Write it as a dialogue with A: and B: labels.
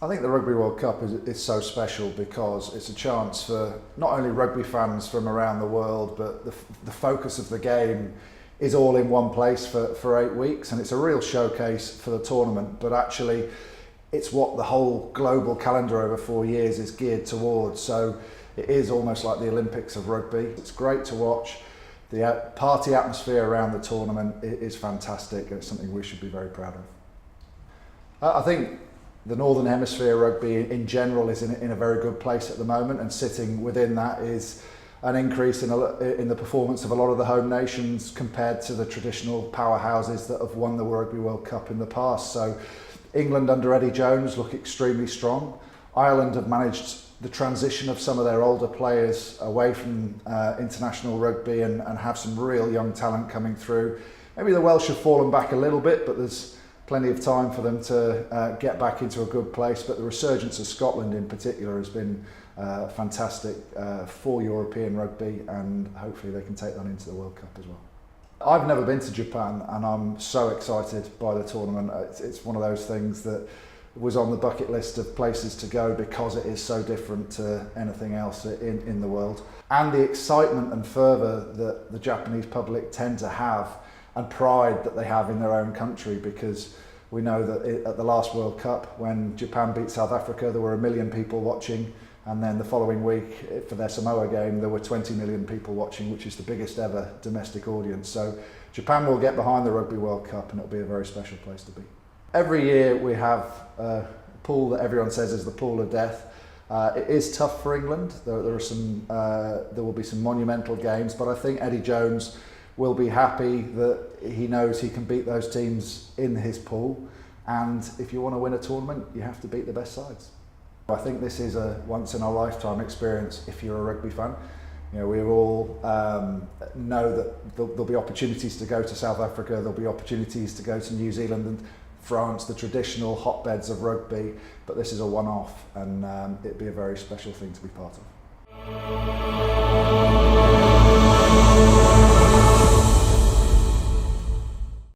A: I think the Rugby World Cup is so special because it's a chance for not only rugby fans from around the world, but the focus of the game is all in one place for 8 weeks, and it's a real showcase for the tournament, but actually it's what the whole global calendar over 4 years is geared towards. So it is almost like the Olympics of rugby. It's great to watch. The party atmosphere around the tournament is fantastic, and it's something we should be very proud of. I think the Northern Hemisphere rugby in general is in a very good place at the moment, and sitting within that is an increase in the performance of a lot of the home nations compared to the traditional powerhouses that have won the Rugby World Cup in the past. So England under Eddie Jones look extremely strong. Ireland have managed the transition of some of their older players away from international rugby and have some real young talent coming through. Maybe the Welsh have fallen back a little bit, but there's plenty of time for them to get back into a good place. But the resurgence of Scotland in particular has been fantastic for European rugby, and hopefully they can take that into the World Cup as well. I've never been to Japan, and I'm so excited by the tournament. It's one of those things that was on the bucket list of places to go because it is so different to anything else in the world. And the excitement and fervour that the Japanese public tend to have, and pride that they have in their own country, because we know that at the last World Cup, when Japan beat South Africa, there were 1 million people watching, and then the following week for their Samoa game there were 20 million people watching, which is the biggest ever domestic audience. So Japan will get behind the Rugby World Cup, and it'll be a very special place to be. Every year we have a pool that everyone says is the pool of death. It is tough for England. There will be some monumental games, but I think Eddie Jones will be happy that he knows he can beat those teams in his pool, and if you want to win a tournament, you have to beat the best sides. I think this is a once-in-a-lifetime experience if you're a rugby fan. You know, we all know that there'll be opportunities to go to South Africa, there'll be opportunities to go to New Zealand and France, the traditional hotbeds of rugby, but this is a one-off, and it'd be a very special thing to be part of.